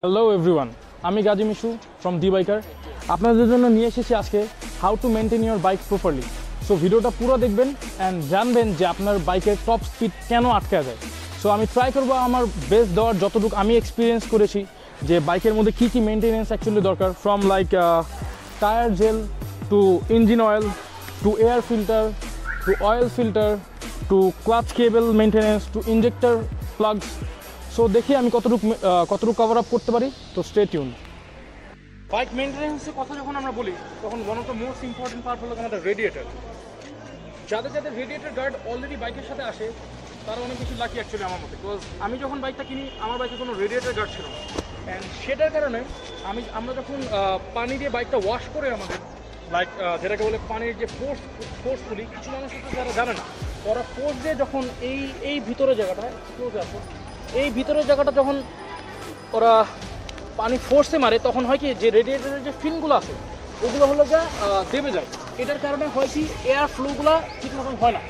Hello everyone, আমি Gazi Mishu from the biker. আপনাদের জন্য নিয়ে এসেছি আজকে how to maintain your bike properly. So ভিডিওটা পুরো দেখবেন অ্যান্ড জানবেন যে আপনার বাইকের টপ স্পিড কেন আটকা যায়। সো আমি ট্রাই করবো আমার বেস্ট দেওয়ার, যতটুকু আমি এক্সপিরিয়েন্স করেছি যে বাইকের মধ্যে কী কী মেনটেনেন্স অ্যাকচুয়ালি দরকার, from like tyre gel to engine oil to air filter to oil filter to clutch cable maintenance to injector plugs. So দেখি আমি কতটুকু কভার আপ করতে পারি। তো স্টে টিউন। বাইক মেনটেন্যান্সের কথা যখন আমরা বলি তখন one of the most important part হলো আমাদের রেডিয়েটার। যাদের রেডিয়েটার গার্ড অলরেডি বাইকের সাথে আসে তারা অনেক বেশি লাকি অ্যাকচুয়ালি আমার মতে। বিকজ আমি যখন বাইকটা কিনি আমার বাইকে কোনো রেডিয়েটার গার্ড ছিল না, অ্যান্ড সেটার কারণে আমরা যখন পানি দিয়ে বাইকটা ওয়াশ করে আমাদের লাইক যেটাকে বলে পানির যে ফোর্সফুলি, কিছু মানুষ হচ্ছে যারা জানে না, ওরা ফোর্স দিয়ে যখন এই ভিতরের জায়গাটা ক্লোজে আসো, এই ভিতরের জায়গাটা যখন ওরা পানি ফোর্সে মারে তখন হয় কি যে রেডিয়েটারের যে ফিনগুলো আছে ওগুলো হলো যা দেবে যায়। এটার কারণে হয় কি এয়ার ফ্লোগুলো ঠিক মতন হয় না।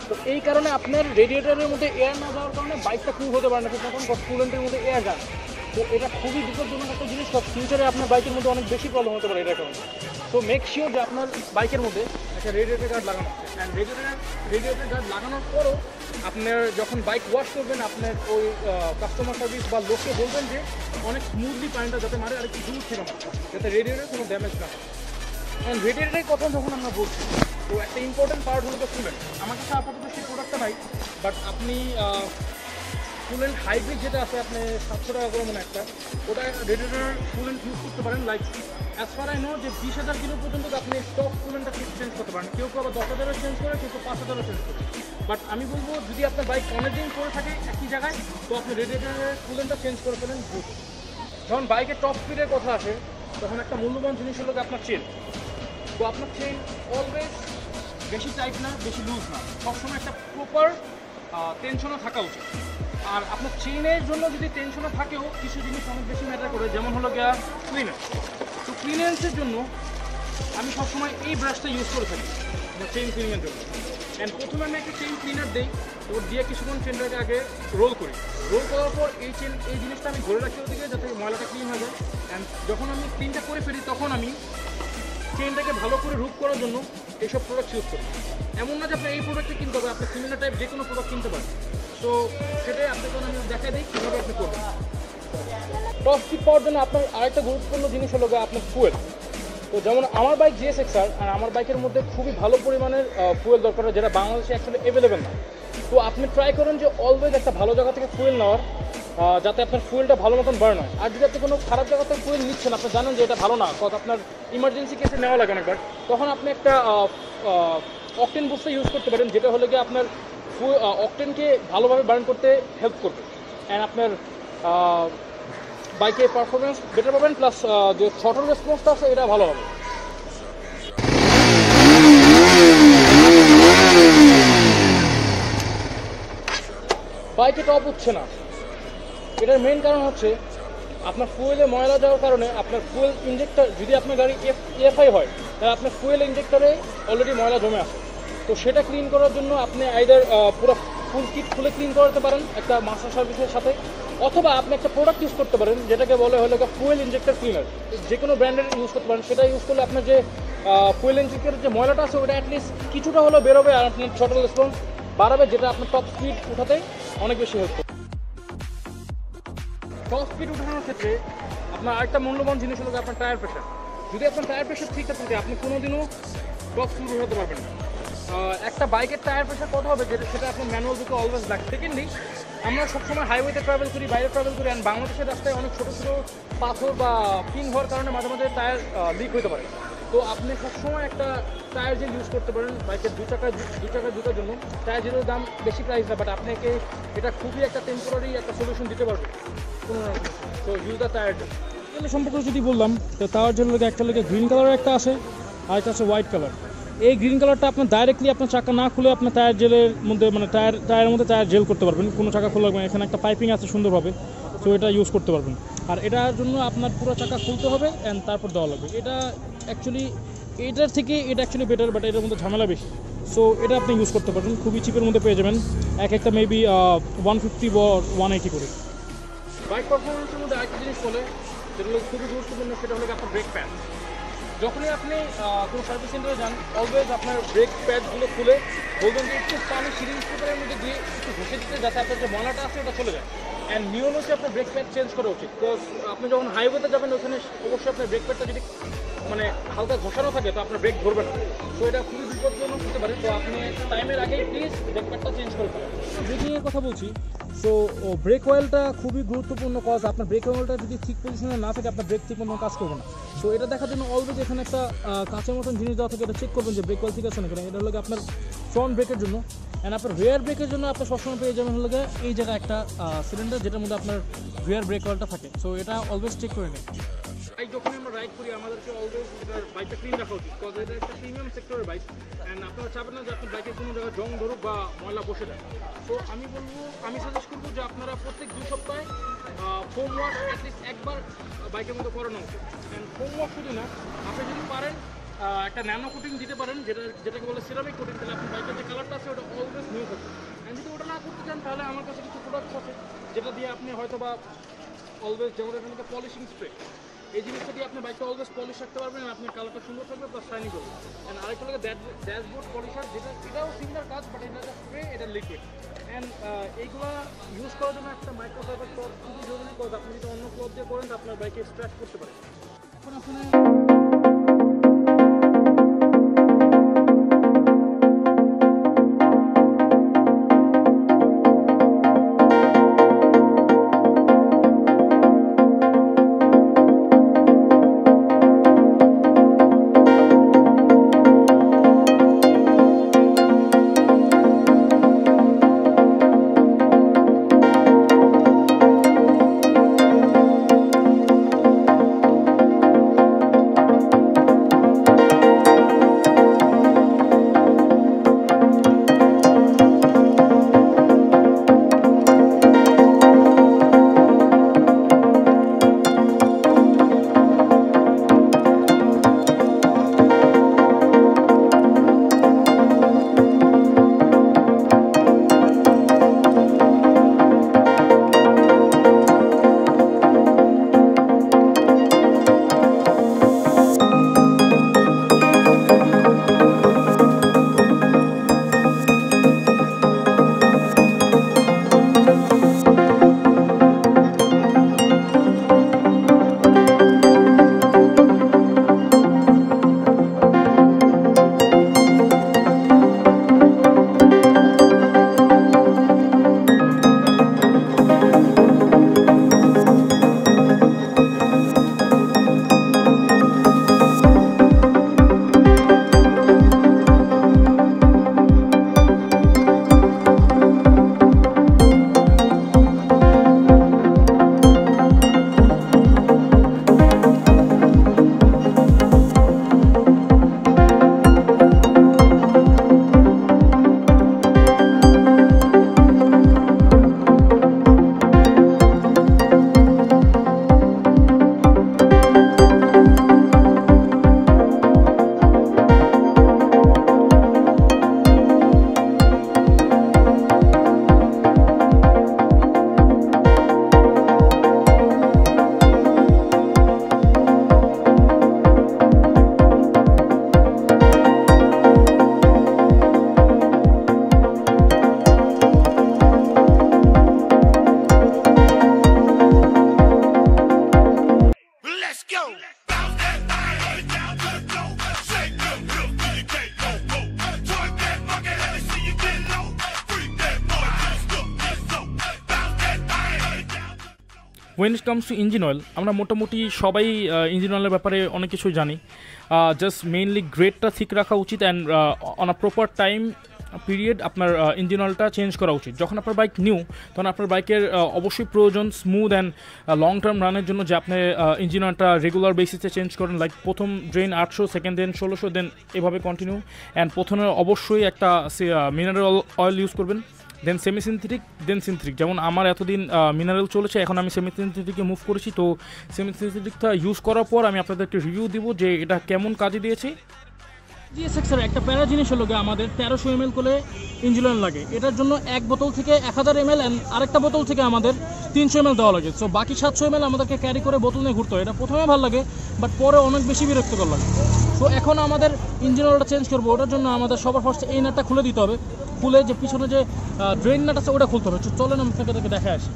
তো এই কারণে আপনার রেডিয়েটারের মধ্যে এয়ার না যাওয়ার কারণে বাইকটা কুল হতে পারে না ঠিক মতন, কুলেন্টের মধ্যে এয়ার যায়। তো এটা খুবই বিপজ্জনক একটা জিনিস। ফিউচারে আপনার বাইকের মধ্যে অনেক বেশি প্রবলেম হতে পারে এটার কারণে। তো মেক শিওর যে আপনার বাইকের মধ্যে একটা রেডিয়েটার গার্ড লাগানো আছে, অ্যান্ড রেডিয়েটার গার্ড লাগানোর পরও আপনার যখন বাইক ওয়াশ করবেন আপনার ওই কাস্টমার সার্ভিস বা লোককে বলবেন যে অনেক স্মুথলি পানিটা যাতে মারে আর একটু দূর থেকে মারে, যাতে রেডিয়েটারে কোনো ড্যামেজ না হয়। অ্যান্ড রেডিয়েটারের কথা যখন আমরা বলছি তো একটা ইম্পর্টেন্ট পার্ট হলো কুলেন্ট। আমার কাছে আপাতত সেই প্রোডাক্টটা নাই, বাট আপনি কুলেন্ট হাইব্রিড যেটা আছে আপনি 700 টাকা করে মনে একটা, ওটা রেডিয়েটার কুলেন্ট ইউজ করতে পারেন। Like as far I know যে 20,000 কিলো পর্যন্ত আপনি স্টক কুলেন্টটা চেঞ্জ করতে পারেন। কেউ আবার 10,000 চেঞ্জ করে, কেউ 5,000 চেঞ্জ করে। বাট আমি বলবো যদি আপনার বাইক অনেকদিন পরে থাকে একই জায়গায় তো আপনি রেডিয়েটারের কুলেন্টটা চেঞ্জ করে ফেলেন দ্রুত। যখন বাইকের টপ স্পিডের কথা আসে তখন একটা মূল্যবান জিনিস হলো আপনার চেন। তো আপনার চেন অলওয়েজ বেশি টাইট না, বেশি লুজ না, সবসময় একটা প্রপার টেনশনও থাকা উচিত। আর আপনার চেইনের জন্য যদি টেনশনও থাকেও কিছু জিনিস অনেক বেশি ম্যাটার করে, যেমন হলো গিয়া ক্লিনার। তো ক্লিনারেন্সের জন্য আমি সবসময় এই ব্রাশটা ইউজ করে থাকি চেইন ক্লিনের জন্য। অ্যান্ড প্রথমে আমি একটা চেইন ক্লিনার দিই, তো দিয়ে কিছুক্ষণ চেনটাকে আগে রোল করি। রোল করার পর এই জিনিসটা আমি ধরে রাখি ওদিকে যাতে ময়লাটা ক্লিন হয়ে যায়। অ্যান্ড যখন আমি ক্লিনটা করে ফেলি তখন আমি চেইনটাকে ভালো করে রুপ করার জন্য এইসব প্রোডাক্ট ইউজ করি। এমন না যে আপনি এই প্রোডাক্টটা কিনতে হবে, আপনি সিমিলার টাইপ যে কোনো প্রোডাক্ট কিনতে পারেন। তো সেটাই আপনাকে আমি দেখাই দিই কীভাবে আপনি করবেন। টপ স্পিড পাওয়ার জন্য আপনার আরেকটা গুরুত্বপূর্ণ জিনিস হলো আপনার ফুয়েল। তো যেমন আমার বাইক GSXR, আর আমার বাইকের মধ্যে খুবই ভালো পরিমাণের ফুয়েল দরকার হয়, যেটা বাংলাদেশে অ্যাকচুয়ালি অ্যাভেলেবেল না। তো আপনি ট্রাই করেন যে অলওয়েজ একটা ভালো জায়গা থেকে ফুয়েল নেওয়ার, যাতে আপনার ফুয়েলটা ভালো মতন বার্ন হয়। আর যদি আপনি কোনো খারাপ জায়গা থেকে ফুয়েল নিচ্ছেন, আপনি জানেন যে এটা ভালো না, কত আপনার ইমার্জেন্সি কেসে নেওয়া লাগে অনেকবার, তখন আপনি একটা অকটেন বুস্টার ইউজ করতে পারেন, যেটা হলে গিয়ে আপনার অকটেনকে ভালোভাবে বার্ন করতে হেল্প করবে। অ্যান্ড আপনার বাইকের পারফরমেন্স বেটার পাবেন, প্লাস যে থ্রটল রেসপন্সটা আছে এটা ভালো হবে। বাইকে টপ উঠছে না, এটার মেইন কারণ হচ্ছে আপনার ফুয়েলে ময়লা যাওয়ার কারণে আপনার ফুয়েল ইঞ্জেক্টর, যদি আপনার গাড়ি EFI হয় তাহলে আপনার ফুয়েল ইঞ্জেক্টরে অলরেডি ময়লা জমে আসে। তো সেটা ক্লিন করার জন্য আপনি আইদার পুরো ফুল কিট খুলে ক্লিন করাতে পারেন একটা মাস্টার সার্ভিসের সাথে, অথবা আপনি একটা প্রোডাক্ট ইউজ করতে পারেন যেটাকে বলে হলো ফুয়েল ইঞ্জেক্টর ক্লিনার। যে কোনো ব্র্যান্ডের ইউজ করতে পারেন, সেটা ইউজ করলে আপনার যে ফুয়েল ইঞ্জেক্টরের যে ময়লাটা আছে ওটা অ্যাটলিস্ট কিছুটা হলেও বেরোবে, আর আপনার থ্রটল রেসপন্স বাড়াবে, যেটা আপনার টপ স্পিড উঠাতে অনেক বেশি হেল্প করবে। টপ স্পিড উঠানোর ক্ষেত্রে আপনার আরেকটা মূল্যবান জিনিস হলো আপনার টায়ার প্রেশার। যদি আপনার টায়ার প্রেশার ঠিক থাকে আপনি কোনোদিনও টপ স্পিড উঠাতে পারবেন না। একটা বাইকের টায়ার প্রেশার কত হবে সেটা আপনার ম্যানুয়াল বুকে অলওয়েজ লাগে। সেকেন্ডলি আমরা সবসময় হাইওয়েতে ট্রাভেল করি, বাইরে ট্রাভেল করি, অ্যান্ড বাংলাদেশের রাস্তায় অনেক ছোটো ছোটো পাথর বা পিন হওয়ার কারণে মাঝে মাঝে টায়ার লিক হতে পারে। তো আপনি সবসময় একটা টায়ার জেল ইউজ করতে পারেন বাইকের দু চাকার জুতার জন্য। টায়ার জেলের দাম বেশি প্রাইস না, বাট আপনাকে এটা খুবই একটা টেম্পোরারি একটা সলিউশন দিতে পারবে কোনো না। তো ইউজ দ্য টায়ার জেল। জেলের সম্পর্কে যদি বললাম তো টায়ার জেলের একটা লেগে গ্রিন কালারের একটা আছে, আর একটা আছে হোয়াইট কালার। এই গ্রিন কালারটা আপনার ডাইরেক্টলি আপনার চাকা না খুলে আপনার টায়ার জেলের মধ্যে মানে টায়ারের মধ্যে টায়ার জেল করতে পারবেন, কোনো চাকা খোলা লাগবে না। এখানে একটা পাইপিং আছে সুন্দরভাবে, তো এটা ইউজ করতে পারবেন। আর এটার জন্য আপনার পুরো চাকা খুলতে হবে অ্যান্ড তারপর দেওয়া লাগবে। এটা অ্যাকচুয়ালি এটার থেকে এটা অ্যাকচুয়ালি বেটার, বাট এটার মধ্যে ঝামেলা বেশি। সো এটা আপনি ইউজ করতে পারবেন, খুবই চিপের মধ্যে পেয়ে যাবেন, একটা মেবি 150 বা 180 করে। বাইক পারফরমেন্সের মধ্যে আরেকটা জিনিস বলে যেটা হলো খুবই গুরুত্বপূর্ণ, সেটা হলো আপনার ব্রেক প্যাড। যখনই আপনি কোনো সার্ভিস সেন্টারে যান, অলওয়েজ আপনার ব্রেক প্যাডগুলো খুলে বলবেন যে একটু পানি সিরিঞ্জ পেপারের মধ্যে দিয়ে একটু ঘষে দিতে, যাতে আপনার যে ময়লাটা আছে ওটা চলে যায়। অ্যান্ড নিয়ম হচ্ছে আপনার ব্রেক প্যাড চেঞ্জ করা উচিত, বিকজ আপনি যখন হাইওয়েতে যাবেন ওখানে অবশ্যই আপনার ব্রেক প্যাডটা যদি মানে হালকা ঘষানো থাকে তো আপনার ব্রেক ধরবে না, তো এটা খুবই বিপজ্জনক হতে পারে। তো আপনি টাইমের আগেই প্লিজ ব্রেক প্যাডটা চেঞ্জ করে ফেলেন। ব্রেকিংয়ের কথা বলছি, সো ব্রেক অয়েলটা খুবই গুরুত্বপূর্ণ, কজ আপনার ব্রেক অয়েলটা যদি ঠিক পজিশনে না থাকে আপনার ব্রেক ঠিক মতো কাজ করবে না। তো এটা দেখার জন্য অলওয়েজ এখানে একটা কাঁচের মতন জিনিস দেওয়া থাকে, এটা চেক করবেন যে ব্রেক অয়েল ঠিক আছে না কেন। এটা হলো আপনার ফ্রন্ট ব্রেকের জন্য। অ্যান্ড আপনার রিয়ার ব্রেকের জন্য আপনার সবসময় পেয়ে যাবেন হলো এই জায়গায় একটা সিলিন্ডার, যেটার মধ্যে আপনার রিয়ার ব্রেক অয়েলটা থাকে। সো এটা অলওয়েজ চেক করে নিন। বাইক যখন আমরা রাইড করি আমাদেরকে অলওয়েজ এটার বাইকটা ক্লিন রাখা উচিত, কজ এটা একটা প্রিমিয়াম সেক্টরের বাইক। অ্যান্ড আপনারা চাবেন না যে আপনার বাইকের কোনো জায়গায় জং ধরুক বা ময়লা বসে যায়। তো আমি সাজেস্ট করবো যে আপনারা প্রত্যেক 2 সপ্তাহে ফোম ওয়াশ অ্যাটলিস্ট একবার বাইকের মধ্যে করানো উচিত। অ্যান্ড ফোম ওয়াশ শুধু না, আপনি যদি পারেন একটা ন্যানো কোটিং দিতে পারেন, যেটাকে বলে সিরামিক কোটিং, তাহলে আপনার বাইকের যে কালারটা আছে ওটা অলওয়েজ নিউ থাকবে। অ্যান্ড যদি ওটা না করতে চান তাহলে আমার কাছে কিছু প্রোডাক্ট আছে যেটা দিয়ে আপনি হয়তো বা অলওয়েজ, যেমন এখানে পলিশিং স্প্রে, এই জিনিসটা দিয়ে আপনি বাইকটা অলওয়েজ পলিশ রাখতে পারবেন, আপনার কালারটা সুন্দর থাকবে প্লাস শাইনি করবে। অ্যান্ড আরেকটা লাগে ড্যাশবোর্ড পলিশার, এটাও সিমিলার কাজ, বাট এটা স্প্রে, এটা লিকুইড। অ্যান্ড এইগুলো ইউজ করার জন্য একটা মাইক্রোফাইবার ক্লথ খুবই জরুরি, কজ আপনি যদি অন্য ক্লথ দিয়ে করেন তো আপনার বাইকে স্ক্র্যাচ করতে পারে। এখন আসলে When it comes to engine oil, আমরা মোটামুটি সবাই ইঞ্জিন অয়েলের ব্যাপারে অনেক কিছু জানি। জাস্ট মেইনলি গ্রেডটা ঠিক রাখা উচিত, and on a proper time period আপনার ইঞ্জিন অয়েলটা চেঞ্জ করা উচিত। যখন আপনার বাইক নিউ তখন আপনার বাইকের অবশ্যই প্রয়োজন স্মুথ অ্যান্ড লং টার্ম রানের জন্য যে আপনি ইঞ্জিন অয়েলটা রেগুলার বেসিসে চেঞ্জ করেন। লাইক প্রথম ড্রেন 800, সেকেন্ড ড্রেন 1600, দেন এভাবে কন্টিনিউ। অ্যান্ড প্রথমে অবশ্যই একটা মিনারেল অয়েল ইউজ করবেন, দেন সেমি সিনথেটিক, দেন সিনথেটিক। যেমন আমার এতদিন মিনারেল চলেছে, এখন আমি সেমি সিনথেটিকে মুভ করেছি। তো সেমি সিনথেটিকটা ইউজ করার পর আমি আপনাদেরকে রিভিউ দিব যে এটা কেমন কাজে দিয়েছে। GSX এর একটা প্যারা জিনিস হলো আমাদের 1300 ml করে ইঞ্জিন অয়েল লাগে। এটার জন্য এক বোতল থেকে 1000 ml অ্যান্ড আরেকটা বোতল থেকে আমাদের 300 ml দেওয়া লাগে। সো বাকি 700 ml আমাদেরকে ক্যারি করে বোতল নিয়ে ঘুরতে হয়। এটা প্রথমে ভালো লাগে, বাট পরে অনেক বেশি বিরক্তকর লাগে। তো এখন আমাদের ইঞ্জিন অয়েলটা চেঞ্জ করবো। ওটার জন্য আমাদের সবার ফার্স্ট এই নাটটা খুলে দিতে হবে। খুলে যে পিছনে যে ড্রেন নাট আছে ওটা খুলতে হবে। চলেন আমি আপনাকে দেখে আসি।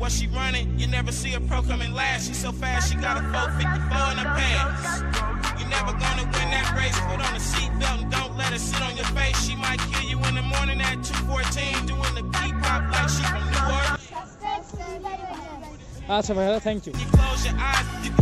What she running, you never see a pro coming last. She so fast, she got a 454 in her pants. You never gonna win that race. Put on a seatbelt and don't let her sit on your face. She might kill you in the morning at 2:14, doing the P-pop like she from New York. আচ্ছা ভাইয়া, thank you. You close your eyes, you